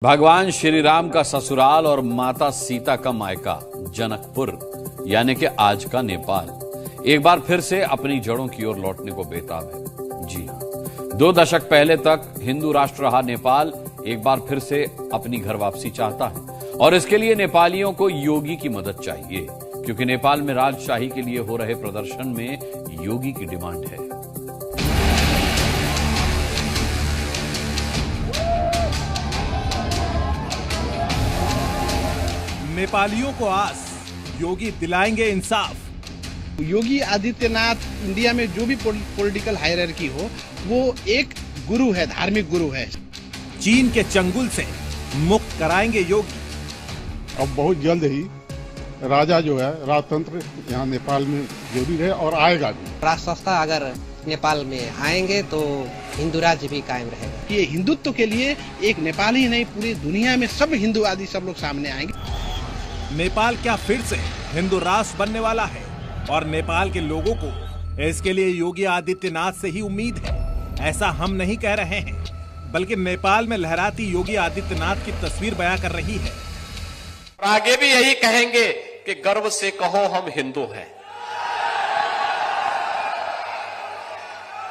भगवान श्री राम का ससुराल और माता सीता का मायका जनकपुर यानी कि आज का नेपाल एक बार फिर से अपनी जड़ों की ओर लौटने को बेताब है। जी हां, 2 दशक पहले तक हिंदू राष्ट्र रहा नेपाल एक बार फिर से अपनी घर वापसी चाहता है और इसके लिए नेपालियों को योगी की मदद चाहिए, क्योंकि नेपाल में राजशाही के लिए हो रहे प्रदर्शन में योगी की डिमांड है। नेपालियों को आस, योगी दिलाएंगे इंसाफ। योगी आदित्यनाथ इंडिया में जो भी पॉलिटिकल हायरार्की हो वो एक गुरु है, धार्मिक गुरु है। चीन के चंगुल से मुक्त कराएंगे योगी। अब बहुत जल्द ही राजा जो है राजतंत्र यहाँ नेपाल में जरूरी है और आएगा भी। राष्ट्र अगर नेपाल में आएंगे तो हिंदू राज्य भी कायम रहेगा। ये हिंदुत्व के लिए एक नेपाल ही नहीं पूरी दुनिया में सब हिंदूवादी सब लोग सामने आएंगे। नेपाल क्या फिर से हिंदू राष्ट्र बनने वाला है? और नेपाल के लोगों को इसके लिए योगी आदित्यनाथ से ही उम्मीद है। ऐसा हम नहीं कह रहे हैं, बल्कि नेपाल में लहराती योगी आदित्यनाथ की तस्वीर बयां कर रही है। आगे भी यही कहेंगे कि गर्व से कहो हम हिंदू हैं।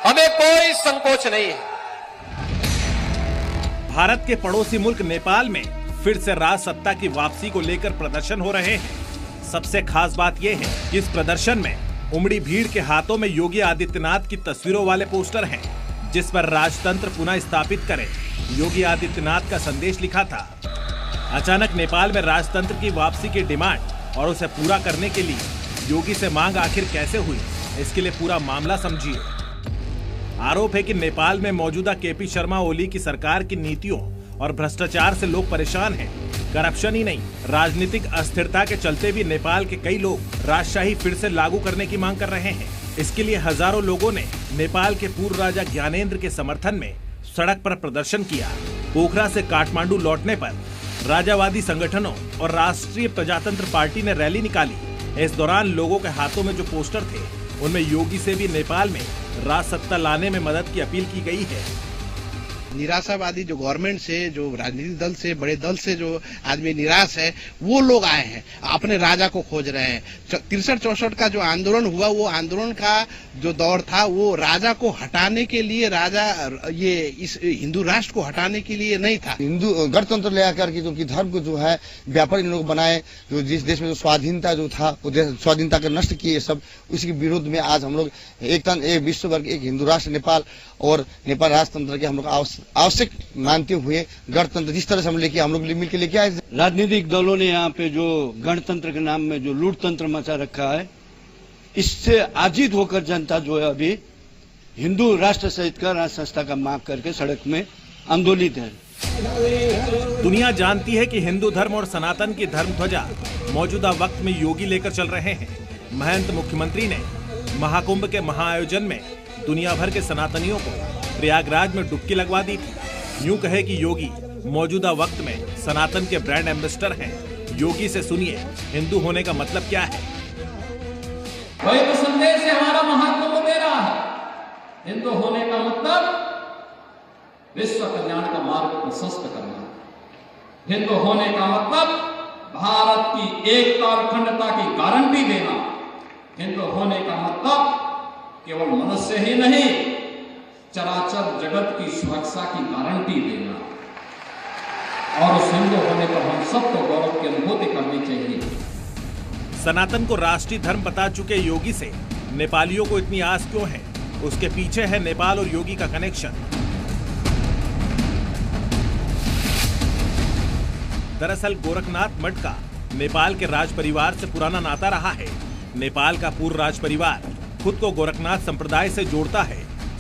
हमें कोई संकोच नहीं है। भारत के पड़ोसी मुल्क नेपाल में फिर से राज सत्ता की वापसी को लेकर प्रदर्शन हो रहे हैं। सबसे खास बात यह है कि इस प्रदर्शन में उमड़ी भीड़ के हाथों में योगी आदित्यनाथ की तस्वीरों वाले पोस्टर हैं, जिस पर राजतंत्र पुनः स्थापित करें योगी आदित्यनाथ का संदेश लिखा था। अचानक नेपाल में राजतंत्र की वापसी की डिमांड और उसे पूरा करने के लिए योगी से मांग आखिर कैसे हुई, इसके लिए पूरा मामला समझिए। आरोप है कि नेपाल में मौजूदा केपी शर्मा ओली की सरकार की नीतियों और भ्रष्टाचार से लोग परेशान हैं। करप्शन ही नहीं, राजनीतिक अस्थिरता के चलते भी नेपाल के कई लोग राजशाही फिर से लागू करने की मांग कर रहे हैं। इसके लिए हजारों लोगों ने नेपाल के पूर्व राजा ज्ञानेंद्र के समर्थन में सड़क पर प्रदर्शन किया। पोखरा से काठमांडू लौटने पर राजावादी संगठनों और राष्ट्रीय प्रजातंत्र पार्टी ने रैली निकाली। इस दौरान लोगों के हाथों में जो पोस्टर थे उनमें योगी से भी नेपाल में राज सत्ता लाने में मदद की अपील की गई है। निराशावादी जो गवर्नमेंट से, जो राजनीतिक दल से, बड़े दल से जो आदमी निराश है वो लोग आए हैं, अपने राजा को खोज रहे हैं। 63-64 का जो आंदोलन हुआ वो आंदोलन का जो दौर था वो राजा को हटाने के लिए, ये इस हिंदू राष्ट्र को हटाने के लिए नहीं था। हिंदू गणतंत्र ले आकर के जो कि धर्म को जो है व्यापार इन लोग बनाए, जो जिस देश में जो स्वाधीनता जो था वो स्वाधीनता का नष्ट किए सब, उसके विरोध में आज हम लोग एक विश्व भर एक हिंदू राष्ट्र नेपाल और नेपाल राजतंत्र के हम लोग आवश्यक मानते हुए गणतंत्र जिस तरह से हम लोग मिलकर लेके आए। राजनीतिक दलों ने यहाँ पे जो गणतंत्र के नाम में जो लूट तंत्र मचा रखा है, इससे आजित होकर जनता जो है अभी हिंदू राष्ट्र सहित का राज संस्था का मांग करके सड़क में आंदोलित है। दुनिया जानती है कि हिंदू धर्म और सनातन की धर्म ध्वजा मौजूदा वक्त में योगी लेकर चल रहे हैं। महंत मुख्यमंत्री ने महाकुंभ के महाआयोजन में दुनिया भर के सनातनियों को प्रयागराज में डुबकी लगवा दी थी। यूं कहे कि योगी मौजूदा वक्त में सनातन के ब्रांड एम्बेसडर हैं। योगी से सुनिए हिंदू होने का मतलब क्या है। वही तो संदेश है हमारा महाकुंभ दे रहा है। हिंदू होने का मतलब विश्व कल्याण का मार्ग प्रशस्त करना। हिंदू होने का मतलब भारत की एकता और अखंडता की गारंटी देना। हिंदू होने का मतलब केवल मनुष्य ही नहीं, चराचर जगत की सुरक्षा की गारंटी देना। और उस हिंदू होने पर हम सबको गौरव की अनुभूति करनी चाहिए। सनातन को राष्ट्रीय धर्म बता चुके योगी से नेपालियों को इतनी आस क्यों है? उसके पीछे है नेपाल और योगी का कनेक्शन। दरअसल गोरखनाथ मठ का नेपाल के राज परिवार से पुराना नाता रहा है। नेपाल का पूर्व राज परिवार खुद को गोरखनाथ संप्रदाय से जोड़ता है।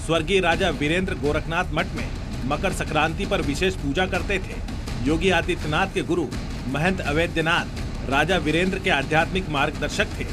स्वर्गीय राजा वीरेंद्र गोरखनाथ मठ में मकर संक्रांति पर विशेष पूजा करते थे। योगी आदित्यनाथ के गुरु महंत अवैधनाथ राजा वीरेंद्र के आध्यात्मिक मार्गदर्शक थे।